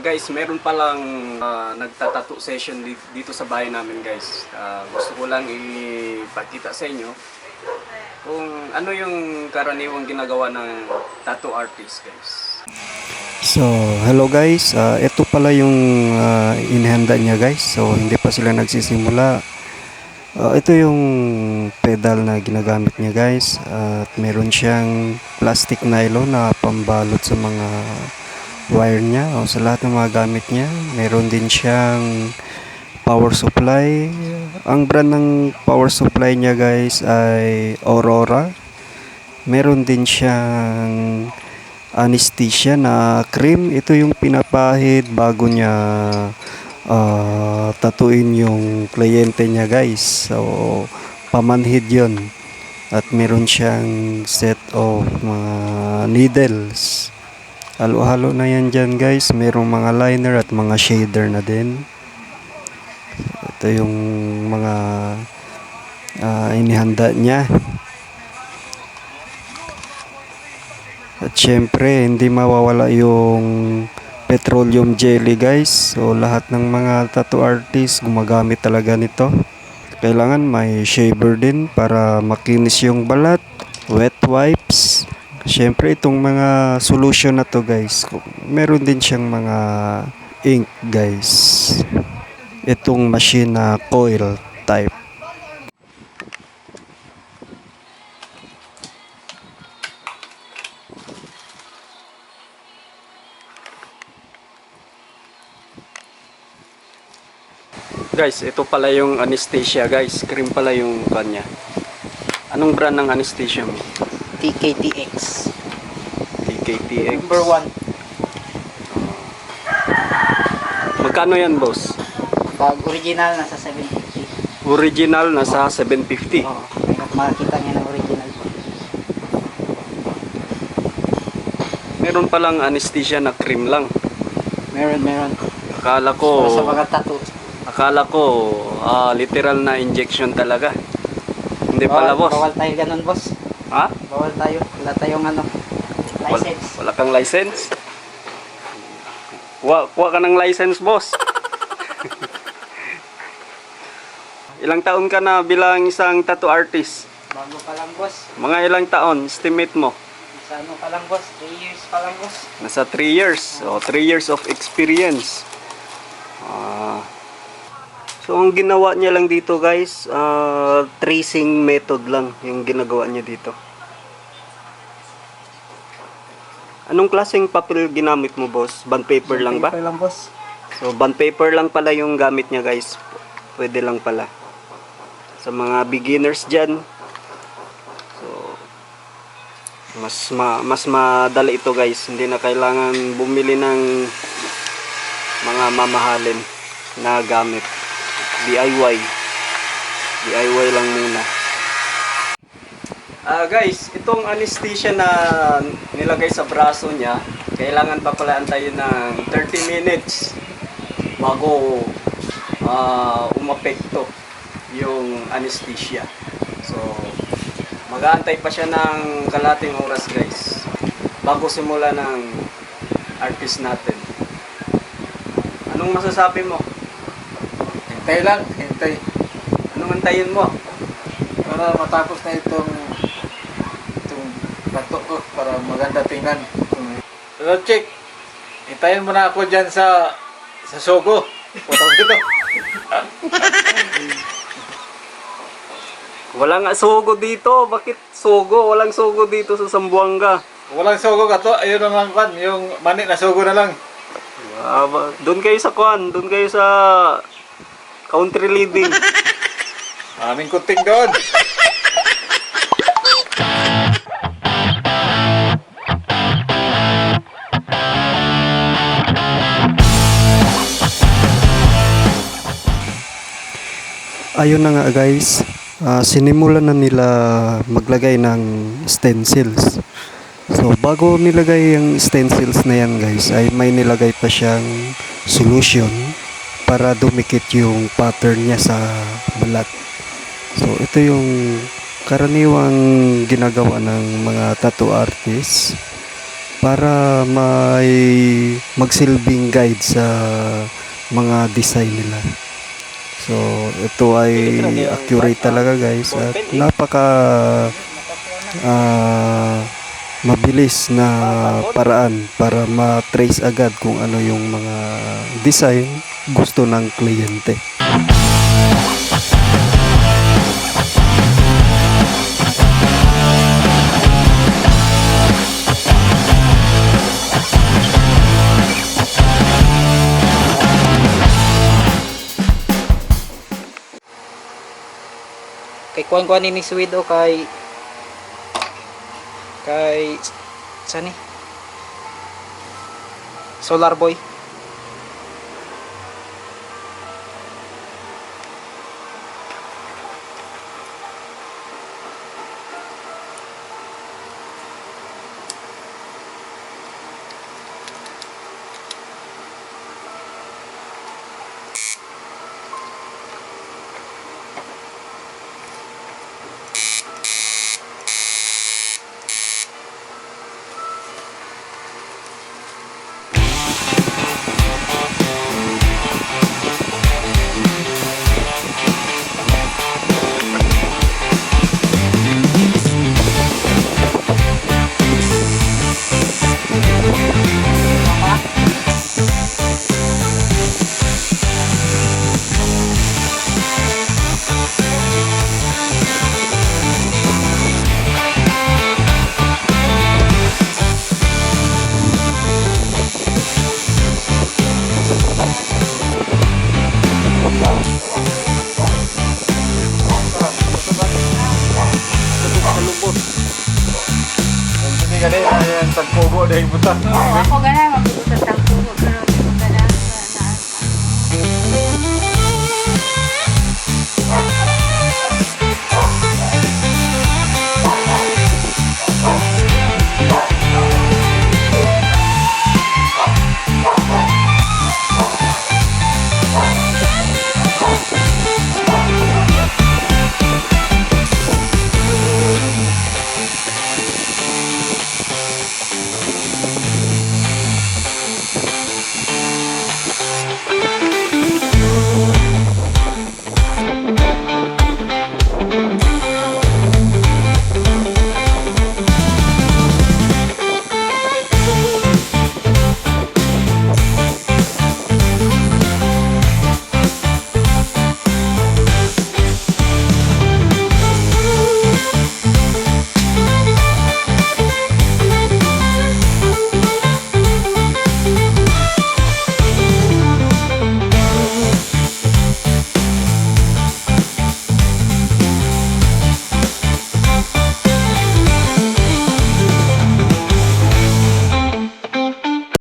Guys, meron palang nagtatattoo session dito sa bahay namin, guys. Gusto ko lang ipakita sa inyo kung ano yung karaniwang ginagawa ng tattoo artist, guys. So, hello guys. Ito pala yung inihanda niya guys. So, hindi pa sila nagsisimula. Ito yung pedal na ginagamit niya guys. At meron siyang plastic nylon na pambalot sa mga wire niya o sa lahat ng mga gamit niya. Meron din siyang power supply. Ang brand ng power supply niya guys ay Aurora. Meron din siyang anesthesia na cream. Ito yung pinapahid bago niya tatuin yung kliyente niya guys. So pamanhid yon. At meron siyang set of mga needles. Halo-halo na yan dyan guys. Merong mga liner at mga shader na din. Ito yung mga inihanda niya. At syempre, hindi mawawala yung petroleum jelly guys. So lahat ng mga tattoo artist gumagamit talaga nito. Kailangan may shaver din para makinis yung balat. Wet wipes. Syempre itong mga solution na to guys. Meron din siyang mga ink guys. Itong machine na coil type. Guys, ito pala yung anesthesia, guys. Cream pala yung kanya. Anong brand ng anesthesia mo? TKTX. TKTX. Number 1. Magkano yan, boss? Pag original, nasa 750. Original, nasa 750. Oo. Makikita niya ng original po. Meron palang anesthesia na cream lang. Meron. Akala Para sa ko, mga tattoo. literal na injection talaga. Hindi pala, boss. Bawal tayo ganun, boss. Ha? Bawal tayo. Wala tayong license. Wala kang license? Kuha ka ng license, boss. Ilang taon ka na bilang isang tattoo artist? Bago pa lang, boss. Mga ilang taon, estimate mo? Sa ano pa lang, boss. 3 years pa lang, boss. Nasa 3 years. So, 3 years of experience. So, ang ginawa niya lang dito, guys, tracing method lang yung ginagawa niya dito. Anong klaseng papel ginamit mo, boss? Bond paper lang ba? Paper lang, boss. So, bond paper lang pala yung gamit niya, guys. Pwede lang pala. Sa mga beginners dyan, so, mas madali ito, guys. Hindi na kailangan bumili ng mga mamahalin na gamit. DIY lang muna. Guys, itong anesthesia na nilagay sa braso niya, kailangan pa pala antayin ng 30 minutes bago umapekto yung anesthesia. So, mag-aantay pa siya ng kalating oras, guys, bago simula ng artist natin. Anong masasabi mo? Hintay lang, hintay. Anong antayin mo? Para matapos na itong tato ko, para maganda tingnan. Hello, chick. Hintayin mo na ako dyan sa Sogo. Putang dito. Wala nga sogo dito. Bakit sogo? Walang sogo dito sa Zamboanga. Walang Sogo ka to. Ayun naman kan, yung mani na Sogo na lang. Doon kayo sa kwan. Doon kayo sa country living. Aming kunting doon. Ayun na nga guys. Sinimulan na nila maglagay ng stencils. So bago nilagay yung stencils na yan guys, ay may nilagay pa siyang solution para dumikit yung pattern niya sa balat. So ito yung karaniwang ginagawa ng mga tattoo artists. para may magsilbing guide sa mga design nila. So ito ay accurate talaga guys at napaka mabilis na paraan para ma-trace agad kung ano yung mga design gusto ng kliyente. Kay kuan-kuan ni Sweet o kay sani? Solar Boy. Hindi ka din, ayan, tagpugo dahil butang. Oo, ako gana,